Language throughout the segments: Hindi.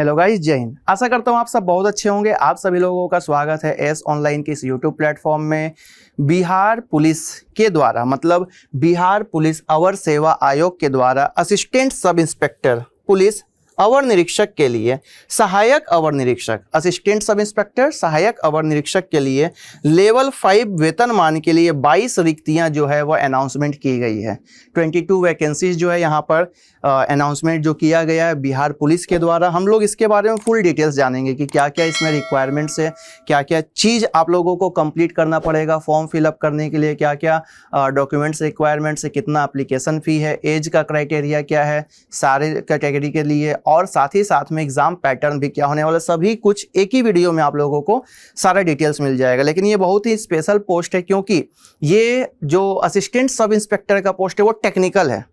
हेलो गाइस, जय हिंद। आशा करता हूँ आप सब बहुत अच्छे होंगे। आप सभी लोगों का स्वागत है एस ऑनलाइन के इस यूट्यूब प्लेटफॉर्म में। बिहार पुलिस के द्वारा मतलब बिहार पुलिस अवर सेवा आयोग के द्वारा असिस्टेंट सब इंस्पेक्टर पुलिस अवर निरीक्षक के लिए सहायक अवर निरीक्षक, असिस्टेंट सब इंस्पेक्टर सहायक अवर निरीक्षक के लिए लेवल 5 वेतनमान के लिए 22 रिक्तियां जो है वो अनाउंसमेंट की गई है। 22 वैकेंसीज जो है यहाँ पर अनाउंसमेंट जो किया गया है बिहार पुलिस के द्वारा। हम लोग इसके बारे में फुल डिटेल्स जानेंगे कि क्या क्या इसमें रिक्वायरमेंट्स है, क्या क्या चीज़ आप लोगों को कंप्लीट करना पड़ेगा फॉर्म फिलअप करने के लिए, क्या क्या डॉक्यूमेंट्स रिक्वायरमेंट्स है, कितना एप्लीकेशन फ़ी है, एज का क्राइटेरिया क्या है सारे कैटेगरी के लिए, और साथ ही साथ में एग्जाम पैटर्न भी क्या होने वाला, सभी कुछ एक ही वीडियो में आप लोगों को सारा डिटेल्स मिल जाएगा। लेकिन ये बहुत ही स्पेशल पोस्ट है क्योंकि ये जो असिस्टेंट सब इंस्पेक्टर का पोस्ट है वो टेक्निकल है,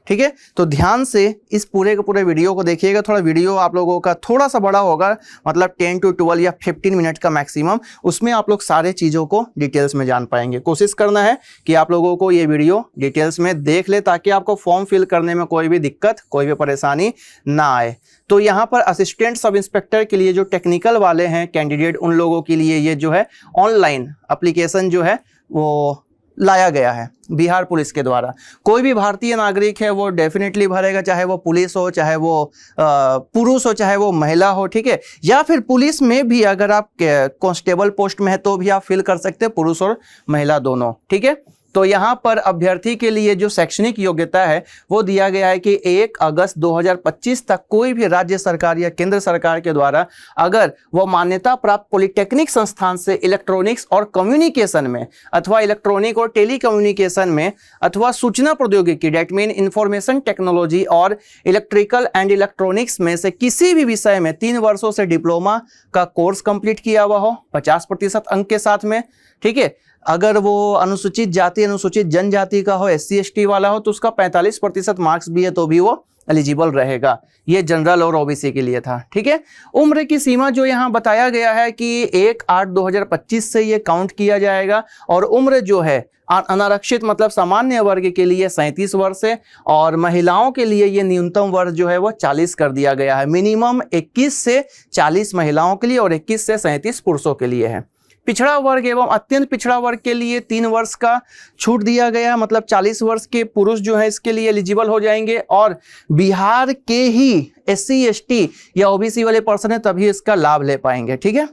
ठीक है। तो ध्यान से इस पूरे के पूरे वीडियो को देखिएगा। थोड़ा वीडियो आप लोगों का थोड़ा सा बड़ा होगा, मतलब 10 to 12 या 15 मिनट का मैक्सिमम, उसमें आप लोग सारे चीज़ों को डिटेल्स में जान पाएंगे। कोशिश करना है कि आप लोगों को ये वीडियो डिटेल्स में देख ले ताकि आपको फॉर्म फिल करने में कोई भी दिक्कत, कोई भी परेशानी ना आए। तो यहाँ पर असिस्टेंट सब इंस्पेक्टर के लिए जो टेक्निकल वाले हैं कैंडिडेट, उन लोगों के लिए ये जो है ऑनलाइन एप्लीकेशन जो है वो लाया गया है बिहार पुलिस के द्वारा। कोई भी भारतीय नागरिक है वो डेफिनेटली भरेगा, चाहे वो पुलिस हो, चाहे वो पुरुष हो, चाहे वो महिला हो, ठीक है। या फिर पुलिस में भी अगर आप कांस्टेबल पोस्ट में है तो भी आप फिल कर सकते हैं, पुरुष और महिला दोनों, ठीक है। तो यहाँ पर अभ्यर्थी के लिए जो शैक्षणिक योग्यता है वो दिया गया है कि 1 अगस्त 2025 तक कोई भी राज्य सरकार या केंद्र सरकार के द्वारा अगर वो मान्यता प्राप्त पॉलिटेक्निक संस्थान से इलेक्ट्रॉनिक्स और कम्युनिकेशन में अथवा इलेक्ट्रॉनिक और टेलीकम्युनिकेशन में अथवा सूचना प्रौद्योगिकी डेट मीन इंफॉर्मेशन टेक्नोलॉजी और इलेक्ट्रिकल एंड इलेक्ट्रॉनिक्स में से किसी भी विषय में 3 वर्षों से डिप्लोमा का कोर्स कंप्लीट किया हुआ हो 50% अंक के साथ में, ठीक है। अगर वो अनुसूचित जाति अनुसूचित जनजाति का हो, SC ST वाला हो तो उसका 45% मार्क्स भी है तो भी वो एलिजिबल रहेगा। ये जनरल और OBC के लिए था, ठीक है। उम्र की सीमा जो यहाँ बताया गया है कि 1/8/2025 से ये काउंट किया जाएगा और उम्र जो है अनारक्षित मतलब सामान्य वर्ग के लिए 37 वर्ष है और महिलाओं के लिए ये न्यूनतम वर्ष जो है वो 40 कर दिया गया है। मिनिमम 21 से 40 महिलाओं के लिए और 21 से 37 पुरुषों के लिए है। पिछड़ा वर्ग एवं अत्यंत पिछड़ा वर्ग के लिए 3 वर्ष का छूट दिया गया है, मतलब 40 वर्ष के पुरुष जो है इसके लिए एलिजिबल हो जाएंगे और बिहार के ही SC ST या OBC वाले पर्सन है तभी इसका लाभ ले पाएंगे, ठीक है।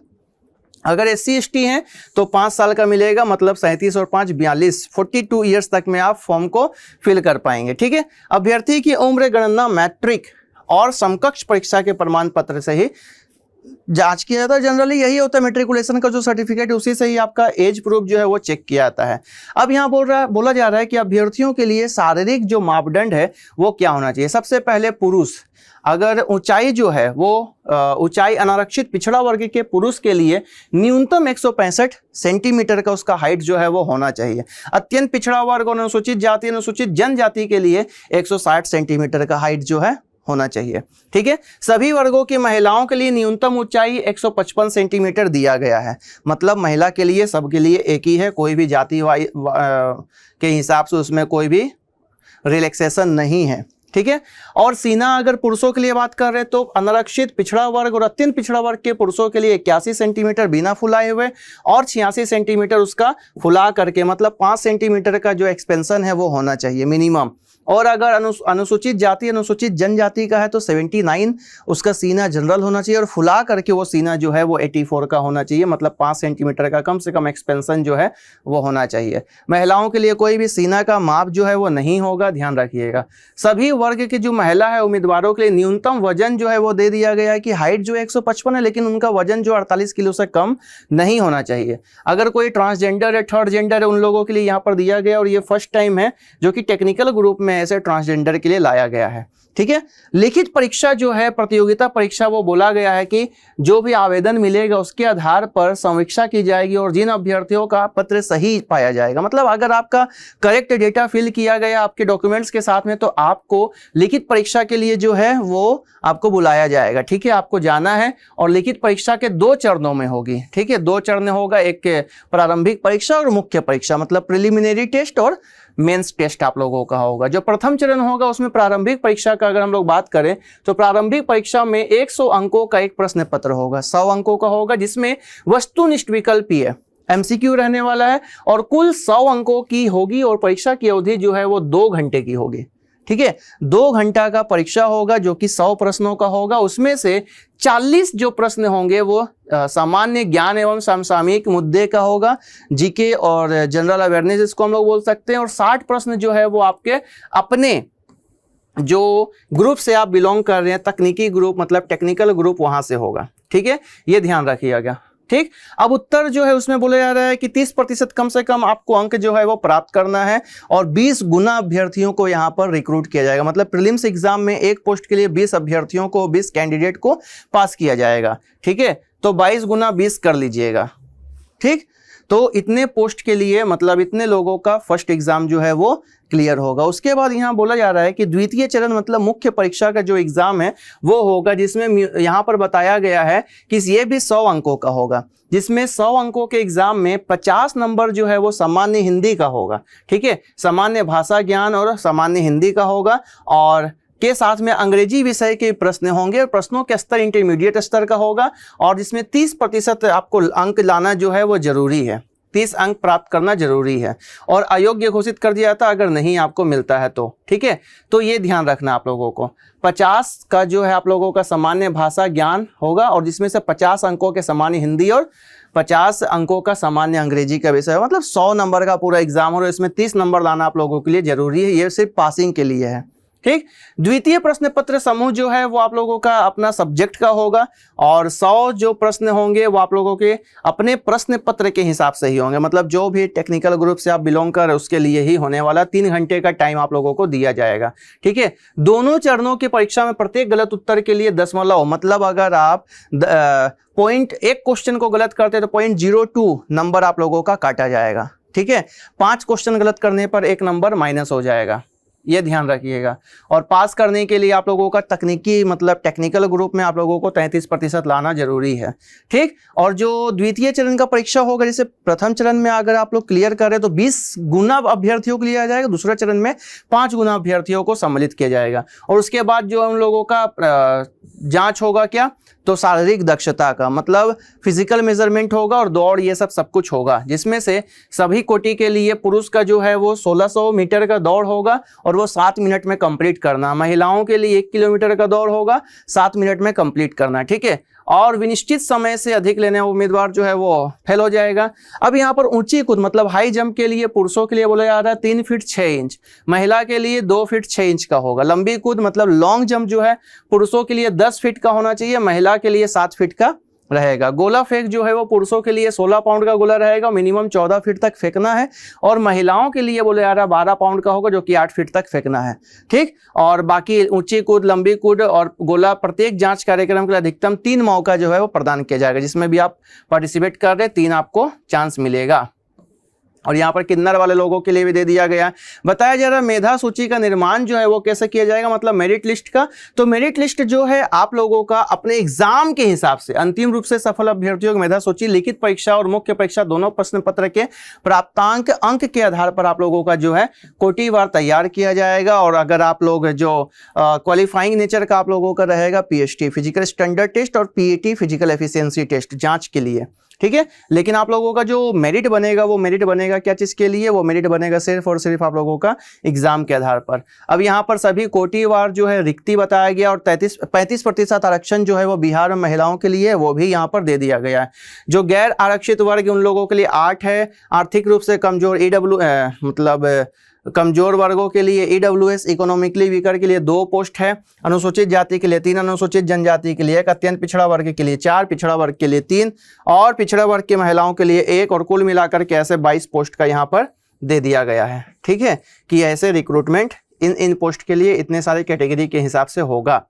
अगर SC ST हैं तो 5 साल का मिलेगा, मतलब 37 और 5 42 42 ईयर्स तक में आप फॉर्म को फिल कर पाएंगे, ठीक है। अभ्यर्थी की उम्र गणना मैट्रिक और समकक्ष परीक्षा के प्रमाण पत्र से ही जांच किया जाता है। जनरली यही होता है, मेट्रिकुलेशन का जो सर्टिफिकेट उसी से ही आपका एज प्रूफ जो है वो चेक किया जाता है। अब यहाँ बोला जा रहा है कि अभ्यर्थियों के लिए शारीरिक जो मापदंड है वो क्या होना चाहिए। सबसे पहले पुरुष, अगर ऊंचाई जो है वो ऊंचाई अनारक्षित पिछड़ा वर्ग के पुरुष के लिए न्यूनतम 165 सेंटीमीटर का उसका हाइट जो है वो होना चाहिए। अत्यंत पिछड़ा वर्ग और अनुसूचित जाति अनुसूचित जनजाति के लिए 160 सेंटीमीटर का हाइट जो है होना चाहिए, ठीक है। सभी वर्गों की महिलाओं के लिए न्यूनतम ऊंचाई 155 सेंटीमीटर दिया गया है, मतलब महिला के लिए सबके लिए एक ही है, कोई भी जाति के हिसाब से उसमें कोई भी रिलैक्सेशन नहीं है, ठीक है। और सीना अगर पुरुषों के लिए बात कर रहे हैं तो अनारक्षित पिछड़ा वर्ग और अत्यंत पिछड़ा वर्ग के पुरुषों के लिए 81 सेंटीमीटर बिना फुलाए हुए और 86 सेंटीमीटर उसका फुला करके, मतलब 5 सेंटीमीटर का जो एक्सपेंशन है वो होना चाहिए मिनिमम। और अगर अनुसूचित जाति अनुसूचित जनजाति का है तो 79 उसका सीना जनरल होना चाहिए और फुला करके वो सीना जो है वो 84 का होना चाहिए, मतलब 5 सेंटीमीटर का कम से कम एक्सपेंशन जो है वो होना चाहिए। महिलाओं के लिए कोई भी सीना का माप जो है वो नहीं होगा, ध्यान रखिएगा। सभी वर्ग की जो महिला है उम्मीदवारों के लिए न्यूनतम वजन जो है वो दे दिया गया है कि हाइट जो 155 है लेकिन उनका वजन जो 48 किलो से कम नहीं होना चाहिए। अगर कोई ट्रांसजेंडर है, थर्ड जेंडर है, उन लोगों के लिए यहाँ पर दिया गया और ये फर्स्ट टाइम है जो कि टेक्निकल ग्रुप में ऐसे ट्रांसजेंडर के लिए लाया गया है, ठीक है। लिखित परीक्षा जो है प्रतियोगिता परीक्षा वो बोला गया है कि जो भी आवेदन मिलेगा उसके आधार पर समीक्षा की जाएगी और जिन अभ्यर्थियों का पत्र सही पाया जाएगा, मतलब अगर आपका करेक्ट डेटा फिल किया गया आपके डॉक्यूमेंट्स के साथ में तो आपको लिखित परीक्षा के लिए जो है वो आपको बुलाया जाएगा, ठीक है। आपको जाना है और लिखित परीक्षा के 2 चरणों में होगी, ठीक है। 2 चरण होगा, एक प्रारंभिक परीक्षा और मुख्य परीक्षा, मतलब प्रिलिमिनरी टेस्ट और मेंस टेस्ट आप लोगों का होगा। जो प्रथम चरण होगा उसमें प्रारंभिक परीक्षा का अगर हम लोग बात करें तो प्रारंभिक परीक्षा में 100 अंकों का एक प्रश्न पत्र होगा, 100 अंकों का होगा, जिसमें वस्तुनिष्ठ विकल्पीय एमसीक्यू रहने वाला है और कुल 100 अंकों की होगी और परीक्षा की अवधि जो है वो 2 घंटे की होगी। ठीक है, 2 घंटा का परीक्षा होगा जो कि 100 प्रश्नों का होगा। उसमें से 40 जो प्रश्न होंगे वो सामान्य ज्ञान एवं समसामयिक मुद्दे का होगा, जीके और जनरल अवेयरनेस इसको हम लोग बोल सकते हैं, और 60 प्रश्न जो है वो आपके अपने जो ग्रुप से आप बिलोंग कर रहे हैं, तकनीकी ग्रुप मतलब टेक्निकल ग्रुप, वहां से होगा। ठीक है, ये ध्यान रखिएगा। ठीक, अब उत्तर जो है उसमें बोला जा रहा है कि 30% कम से कम आपको अंक जो है वो प्राप्त करना है और 20 गुना अभ्यर्थियों को यहाँ पर रिक्रूट किया जाएगा। मतलब प्रीलिम्स एग्जाम में एक पोस्ट के लिए 20 अभ्यर्थियों को, 20 कैंडिडेट को पास किया जाएगा। ठीक है, तो 22 गुना 20 कर लीजिएगा। ठीक, तो इतने पोस्ट के लिए मतलब इतने लोगों का फर्स्ट एग्जाम जो है वो क्लियर होगा। उसके बाद यहाँ बोला जा रहा है कि द्वितीय चरण मतलब मुख्य परीक्षा का जो एग्जाम है वो होगा, जिसमें यहाँ पर बताया गया है कि ये भी 100 अंकों का होगा, जिसमें 100 अंकों के एग्जाम में 50 नंबर जो है वो सामान्य हिंदी का होगा। ठीक है, सामान्य भाषा ज्ञान और सामान्य हिंदी का होगा, और के साथ में अंग्रेजी विषय के प्रश्न होंगे और प्रश्नों के स्तर इंटरमीडिएट स्तर का होगा, और जिसमें 30% आपको अंक लाना जो है वो जरूरी है, 30 अंक प्राप्त करना जरूरी है और अयोग्य घोषित कर दिया जाता अगर नहीं आपको मिलता है तो। ठीक है, तो ये ध्यान रखना आप लोगों को। 50 का जो है आप लोगों का सामान्य भाषा ज्ञान होगा और जिसमें से 50 अंकों के सामान्य हिंदी और 50 अंकों का सामान्य अंग्रेजी का विषय है। मतलब 100 नंबर का पूरा एग्जाम हो और इसमें 30 नंबर लाना आप लोगों के लिए जरूरी है, ये सिर्फ पासिंग के लिए है। ठीक, द्वितीय प्रश्न पत्र समूह जो है वो आप लोगों का अपना सब्जेक्ट का होगा और 100 जो प्रश्न होंगे वो आप लोगों के अपने प्रश्न पत्र के हिसाब से ही होंगे। मतलब जो भी टेक्निकल ग्रुप से आप बिलोंग कर रहे हैं उसके लिए ही होने वाला। 3 घंटे का टाइम आप लोगों को दिया जाएगा। ठीक है, दोनों चरणों की परीक्षा में प्रत्येक गलत उत्तर के लिए 10 मतलब अगर आप एक क्वेश्चन को गलत करते हैं तो 0.02 नंबर आप लोगों का काटा जाएगा। ठीक है, 5 क्वेश्चन गलत करने पर 1 नंबर माइनस हो जाएगा, ये ध्यान रखिएगा। और पास करने के लिए आप लोगों का तकनीकी मतलब टेक्निकल ग्रुप में आप लोगों को 33% लाना जरूरी है। ठीक, और जो द्वितीय चरण का परीक्षा होगा, जैसे प्रथम चरण में अगर आप लोग क्लियर करें तो 20 गुना अभ्यर्थियों को लिया जाएगा, दूसरे चरण में 5 गुना अभ्यर्थियों को सम्मिलित किया जाएगा। और उसके बाद जो हम लोगों का जांच होगा क्या, तो शारीरिक दक्षता का मतलब फिजिकल मेजरमेंट होगा और दौड़ ये सब कुछ होगा, जिसमें से सभी कोटि के लिए पुरुष का जो है वो 1600 मीटर का दौड़ होगा और वो 7 मिनट में कंप्लीट करना। महिलाओं के लिए 1 किलोमीटर का दौड़ होगा, 7 मिनट में कंप्लीट करना। ठीक है, और विनिश्चित समय से अधिक लेने वाला उम्मीदवार जो है वो फेल हो जाएगा। अब यहाँ पर ऊंची कूद मतलब हाई जंप के लिए पुरुषों के लिए बोला जा रहा है 3 फीट 6 इंच, महिला के लिए 2 फीट 6 इंच का होगा। लंबी कूद मतलब लॉन्ग जंप जो है पुरुषों के लिए 10 फीट का होना चाहिए, महिला के लिए 7 फीट का रहेगा। गोला फेंक जो है वो पुरुषों के लिए 16 पाउंड का गोला रहेगा, मिनिमम 14 फीट तक फेंकना है, और महिलाओं के लिए बोले जा रहा है 12 पाउंड का होगा जो कि 8 फीट तक फेंकना है। ठीक, और बाकी ऊंची कूद, लंबी कूद और गोला प्रत्येक जांच कार्यक्रम के लिए अधिकतम 3 मौका जो है वो प्रदान किया जाएगा, जिसमें भी आप पार्टिसिपेट कर रहे हैं 3 आपको चांस मिलेगा। और यहाँ पर किन्नर वाले लोगों के लिए भी दे दिया गया। बताया जा रहा है मेधा सूची का निर्माण जो है वो कैसे किया जाएगा, मतलब मेरिट लिस्ट का। तो मेरिट लिस्ट जो है आप लोगों का अपने एग्जाम के हिसाब से अंतिम रूप से सफल अभ्यर्थियों की मेधा सूची लिखित परीक्षा और मुख्य परीक्षा दोनों प्रश्न पत्र के प्राप्तांक अंक के आधार पर आप लोगों का जो है कोटिवार तैयार किया जाएगा। और अगर आप लोग जो क्वालिफाइंग नेचर का आप लोगों का रहेगा PST फिजिकल स्टैंडर्ड टेस्ट और PAT फिजिकल एफिशिएंसी टेस्ट जांच के लिए। ठीक है, लेकिन आप लोगों का जो मेरिट बनेगा वो मेरिट बनेगा क्या चीज के लिए, वो मेरिट बनेगा सिर्फ और सिर्फ आप लोगों का एग्जाम के आधार पर। अब यहाँ पर सभी कोटिवार जो है रिक्ति बताया गया और 35% आरक्षण जो है वो बिहार में महिलाओं के लिए वो भी यहाँ पर दे दिया गया है। जो गैर आरक्षित वर्ग उन लोगों के लिए 8 है, आर्थिक रूप से कमजोर मतलब कमजोर वर्गों के लिए EWS इकोनॉमिकली वीकर के लिए 2 पोस्ट है, अनुसूचित जाति के लिए 3, अनुसूचित जनजाति के लिए 1, अत्यंत पिछड़ा वर्ग के लिए 4, पिछड़ा वर्ग के लिए 3 और पिछड़ा वर्ग की महिलाओं के लिए 1, और कुल मिलाकर के ऐसे 22 पोस्ट का यहाँ पर दे दिया गया है। ठीक है, कि ऐसे रिक्रूटमेंट इन पोस्ट के लिए इतने सारे कैटेगरी के हिसाब से होगा।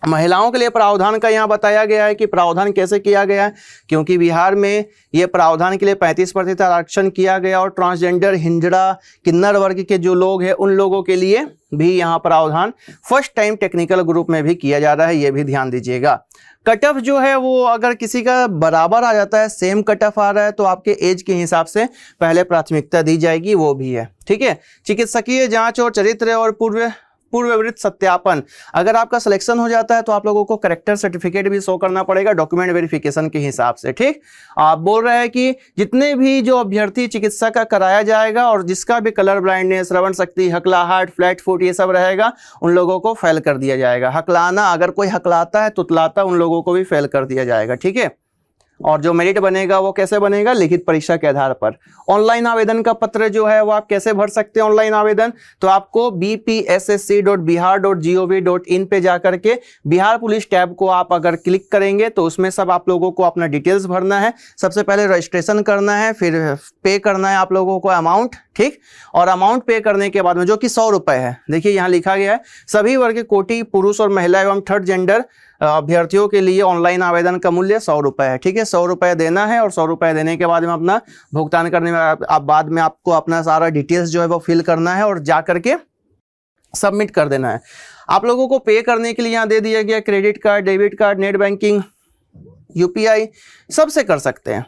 महिलाओं के लिए प्रावधान का यहाँ बताया गया है कि प्रावधान कैसे किया गया है, क्योंकि बिहार में ये प्रावधान के लिए 35% आरक्षण किया गया और ट्रांसजेंडर, हिंजड़ा, किन्नर वर्ग के जो लोग हैं उन लोगों के लिए भी यहाँ प्रावधान फर्स्ट टाइम टेक्निकल ग्रुप में भी किया जा रहा है, ये भी ध्यान दीजिएगा। कट ऑफ जो है वो अगर किसी का बराबर आ जाता है, सेम कट ऑफ आ रहा है, तो आपके एज के हिसाब से पहले प्राथमिकता दी जाएगी, वो भी है। ठीक है, चिकित्सकीय जांच और चरित्र और पूर्ववृत्त सत्यापन, अगर आपका सिलेक्शन हो जाता है तो आप लोगों को करेक्टर सर्टिफिकेट भी शो करना पड़ेगा डॉक्यूमेंट वेरिफिकेशन के हिसाब से। ठीक, आप बोल रहे हैं कि जितने भी जो अभ्यर्थी चिकित्सा का कराया जाएगा और जिसका भी कलर ब्लाइंडनेस, श्रवण शक्ति, हकलाहट, फ्लैट फुट ये सब रहेगा, उन लोगों को फेल कर दिया जाएगा। हकलाना, अगर कोई हकलाता है, तुतलाता, उन लोगों को भी फेल कर दिया जाएगा। ठीक है, और जो मेरिट बनेगा वो कैसे बनेगा, लिखित परीक्षा के आधार पर। ऑनलाइन आवेदन का पत्र जो है वो आप कैसे भर सकते हैं ऑनलाइन आवेदन, तो आपको bpssc.bihar.gov.in पे जाकर के बिहार पुलिस टैब को आप अगर क्लिक करेंगे तो उसमें सब आप लोगों को अपना डिटेल्स भरना है। सबसे पहले रजिस्ट्रेशन करना है, फिर पे करना है आप लोगों को अमाउंट। ठीक, और अमाउंट पे करने के बाद में जो कि 100 रुपए है, देखिए यहाँ लिखा गया है सभी वर्ग के कोटि पुरुष और महिला एवं थर्ड जेंडर अभ्यर्थियों के लिए ऑनलाइन आवेदन का मूल्य 100 रुपए है। ठीक है, 100 रुपए देना है और 100 रुपए देने के बाद में अपना भुगतान करने में आप बाद में आपको अपना सारा डिटेल्स जो है वो फिल करना है और जा करके सबमिट कर देना है। आप लोगों को पे करने के लिए यहाँ दे दिया गया credit card, debit card, net banking, UPI सबसे कर सकते हैं।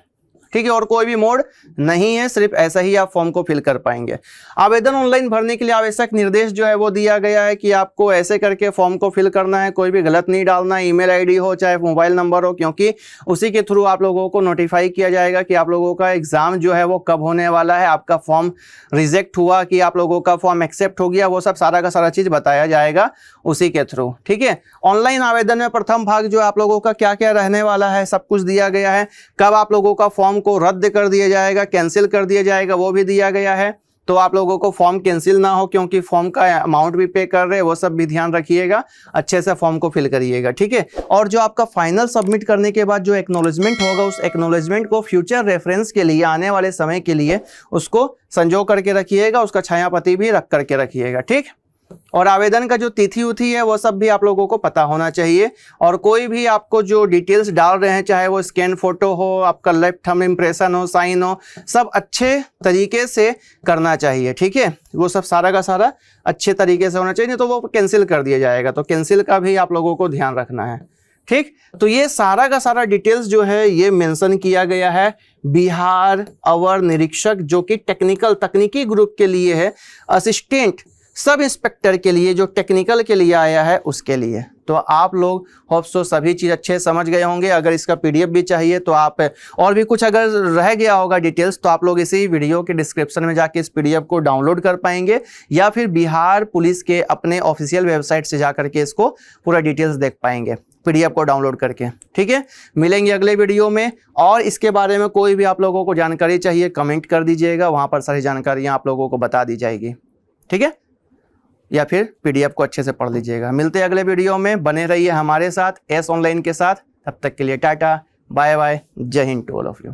ठीक है, और कोई भी मोड नहीं है, सिर्फ ऐसा ही आप फॉर्म को फिल कर पाएंगे। आवेदन ऑनलाइन भरने के लिए आवश्यक निर्देश जो है वो दिया गया है कि आपको ऐसे करके फॉर्म को फिल करना है, कोई भी गलत नहीं डालना, ईमेल आईडी हो चाहे मोबाइल नंबर हो, क्योंकि उसी के थ्रू आप लोगों को नोटिफाई किया जाएगा कि आप लोगों का एग्जाम जो है वो कब होने वाला है, आपका फॉर्म रिजेक्ट हुआ कि आप लोगों का फॉर्म एक्सेप्ट हो गया, वो सब सारा का सारा चीज बताया जाएगा उसी के थ्रू। ठीक है, ऑनलाइन आवेदन में प्रथम भाग जो आप लोगों का क्या क्या रहने वाला है सब कुछ दिया गया है। कब आप लोगों का फॉर्म को रद्द कर दिया जाएगा, कैंसिल कर दिया जाएगा, वो भी दिया गया है। तो आप लोगों को फॉर्म कैंसिल ना हो, क्योंकि फॉर्म का अमाउंट भी पे कर रहे हैं, वो सब भी ध्यान रखिएगा, अच्छे से फॉर्म को फिल करिएगा। ठीक है, और जो आपका फाइनल सबमिट करने के बाद जो एक्नॉलेजमेंट होगा, उस एक्नॉलेजमेंट को फ्यूचर रेफरेंस के लिए, आने वाले समय के लिए उसको संजो करके रखिएगा, उसका छायापति भी रख करके रखिएगा। ठीक, और आवेदन का जो तिथि उथी है वो सब भी आप लोगों को पता होना चाहिए। और कोई भी आपको जो डिटेल्स डाल रहे हैं, चाहे वो स्कैन फोटो हो, आपका लेफ्ट थंब इम्प्रेशन हो, साइन हो, सब अच्छे तरीके से करना चाहिए। ठीक है, वो सब सारा का सारा अच्छे तरीके से होना चाहिए, नहीं तो वो कैंसिल कर दिया जाएगा। तो कैंसिल का भी आप लोगों को ध्यान रखना है। ठीक, तो ये सारा का सारा डिटेल्स जो है ये मेंशन किया गया है बिहार अवर निरीक्षक, जो कि टेक्निकल तकनीकी ग्रुप के लिए है, असिस्टेंट सब इंस्पेक्टर के लिए जो टेक्निकल के लिए आया है उसके लिए। तो आप लोग होप सो सभी चीज़ अच्छे समझ गए होंगे। अगर इसका पीडीएफ भी चाहिए तो आप, और भी कुछ अगर रह गया होगा डिटेल्स, तो आप लोग इसी वीडियो के डिस्क्रिप्शन में जाके इस पीडीएफ को डाउनलोड कर पाएंगे, या फिर बिहार पुलिस के अपने ऑफिशियल वेबसाइट से जा करके इसको पूरा डिटेल्स देख पाएंगे पीडीएफ को डाउनलोड करके। ठीक है, मिलेंगे अगले वीडियो में। और इसके बारे में कोई भी आप लोगों को जानकारी चाहिए कमेंट कर दीजिएगा, वहाँ पर सारी जानकारियाँ आप लोगों को बता दी जाएगी। ठीक है, या फिर पीडीएफ को अच्छे से पढ़ लीजिएगा। मिलते हैं अगले वीडियो में, बने रहिए हमारे साथ एस ऑनलाइन के साथ। तब तक के लिए Tata, bye bye, Jai Hind to all of you.